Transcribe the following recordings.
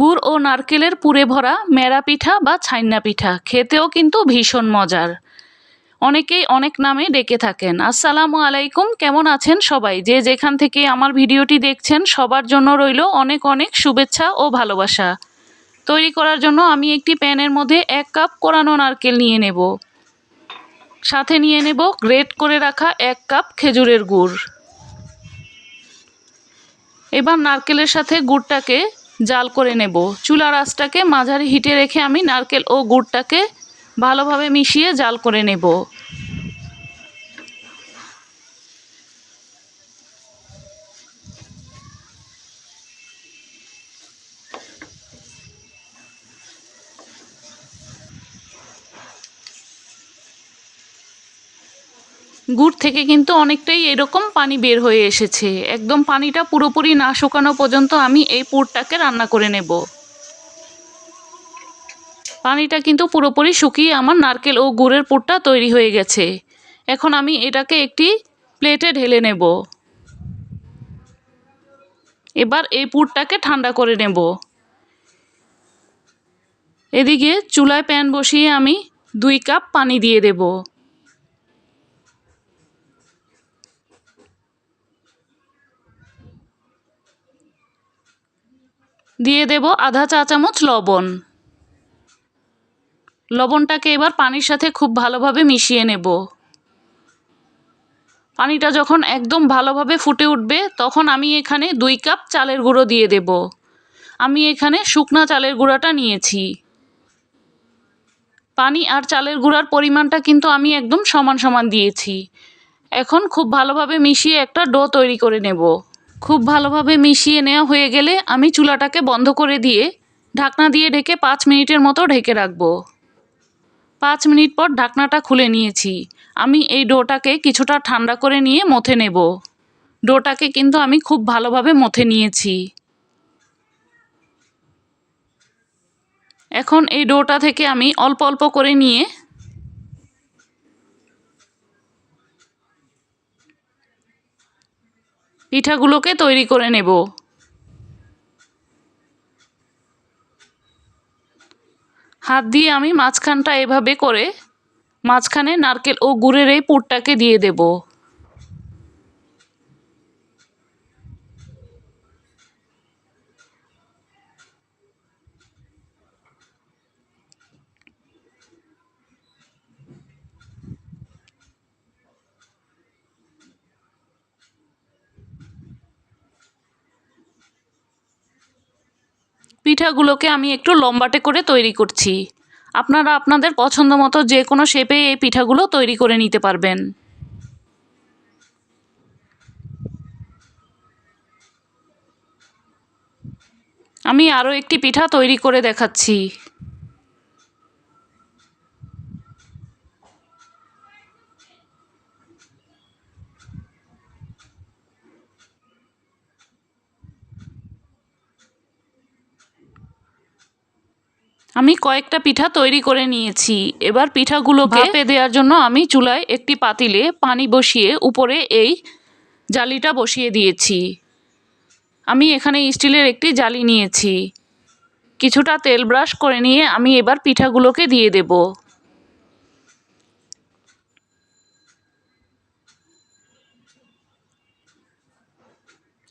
গুড় ও নারকেলের পুরে ভরা মেরা পিঠা বা ছাইন্না পিঠা খেতেও কিন্তু ভীষণ মজার। অনেকেই অনেক নামে ডেকে থাকেন। আসসালামু আলাইকুম, কেমন আছেন সবাই? যে যেখান থেকে আমার ভিডিওটি দেখছেন সবার জন্য রইল অনেক অনেক শুভেচ্ছা ও ভালোবাসা। তৈরি করার জন্য আমি একটি প্যানের মধ্যে 1 কাপ কোরানো নারকেল নিয়ে নেব। সাথে নিয়ে নেব গ্রেট করে রাখা 1 কাপ খেজুরের গুড়। এবার নারকেলের সাথে গুড়টাকে জাল করে নেব। চুলার আঁচটাকে মাঝারি হিটে রেখে আমি নারকেল ও গুড়টাকে ভালোভাবে মিশিয়ে জাল করে নেব। গুড় থেকে কিন্তু অনেকটাই এরকম পানি বের হয়ে এসেছে। একদম পানিটা পুরোপুরি না শুকানো পর্যন্ত আমি এই পুরটাকে রান্না করে নেব। পানিটা কিন্তু পুরোপুরি শুকিয়ে আমার নারকেল ও গুড়ের পুরটা তৈরি হয়ে গেছে। এখন আমি এটাকে একটি প্লেটে ঢেলে নেব। এবার এই পুরটাকে ঠান্ডা করে নেব। এদিকে চুলায় প্যান বসিয়ে আমি 2 কাপ পানি দিয়ে দেব। দিয়ে দেব আধা চা চামচ লবণ। লবণটাকে এবার পানির সাথে খুব ভালোভাবে মিশিয়ে নেব। পানিটা যখন একদম ভালোভাবে ফুটে উঠবে তখন আমি এখানে 2 কাপ চালের গুঁড়ো দিয়ে দেব। আমি এখানে শুকনা চালের গুঁড়াটা নিয়েছি। পানি আর চালের গুঁড়ার পরিমাণটা কিন্তু আমি একদম সমান সমান দিয়েছি। এখন খুব ভালোভাবে মিশিয়ে একটা ডো তৈরি করে নেব। খুব ভালোভাবে মিশিয়ে নেওয়া হয়ে গেলে আমি চুলাটাকে বন্ধ করে দিয়ে ঢাকনা দিয়ে ঢেকে 5 মিনিটের মতো ঢেকে রাখবো। 5 মিনিট পর ঢাকনাটা খুলে নিয়েছি। আমি এই ডোটাকে কিছুটা ঠান্ডা করে নিয়ে মথে নেব। ডোটাকে কিন্তু আমি খুব ভালোভাবে মথে নিয়েছি। এখন এই ডোটা থেকে আমি অল্প অল্প করে নিয়ে পিঠাগুলোকে তৈরি করে নেব। হাত দিয়ে আমি মাঝখানটা এভাবে করে মাঝখানে নারকেল ও গুড়ের এই পুরটাকে দিয়ে দেব। পিঠাগুলোকে আমি একটু লম্বাটে করে তৈরি করছি। আপনারা আপনাদের পছন্দ মতো যে কোনো শেপে এই পিঠাগুলো তৈরি করে নিতে পারবেন। আমি আরও একটি পিঠা তৈরি করে দেখাচ্ছি। আমি কয়েকটা পিঠা তৈরি করে নিয়েছি। এবার পিঠাগুলোকে ভাপে দেওয়ার জন্য আমি চুলায় একটি পাতিলে পানি বসিয়ে উপরে এই জালিটা বসিয়ে দিয়েছি। আমি এখানে স্টিলের একটি জালি নিয়েছি। কিছুটা তেল ব্রাশ করে নিয়ে আমি এবার পিঠাগুলোকে দিয়ে দেব।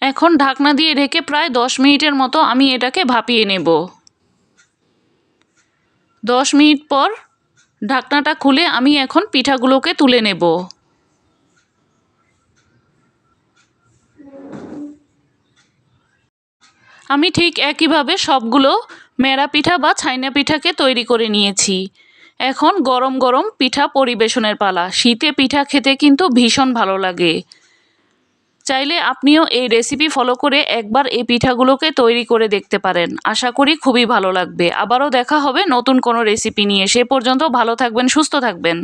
এখন ঢাকনা দিয়ে ঢেকে প্রায় 10 মিনিটের মতো আমি এটাকে ভাপিয়ে নেব। 10 মিনিট পর ঢাকনাটা খুলে আমি এখন পিঠাগুলোকে তুলে নেব। আমি ঠিক একইভাবে সবগুলো মেরা পিঠা বা ছাইনা পিঠাকে তৈরি করে নিয়েছি। এখন গরম গরম পিঠা পরিবেশনের পালা। শীতে পিঠা খেতে কিন্তু ভীষণ ভালো লাগে। চাইলে আপনিও এই রেসিপি ফলো করে একবার এই পিঠাগুলোকে তৈরি করে দেখতে পারেন। আশা করি খুবই ভালো লাগবে। আবারও দেখা হবে নতুন কোনো রেসিপি নিয়ে। সে পর্যন্ত ভালো থাকবেন, সুস্থ থাকবেন।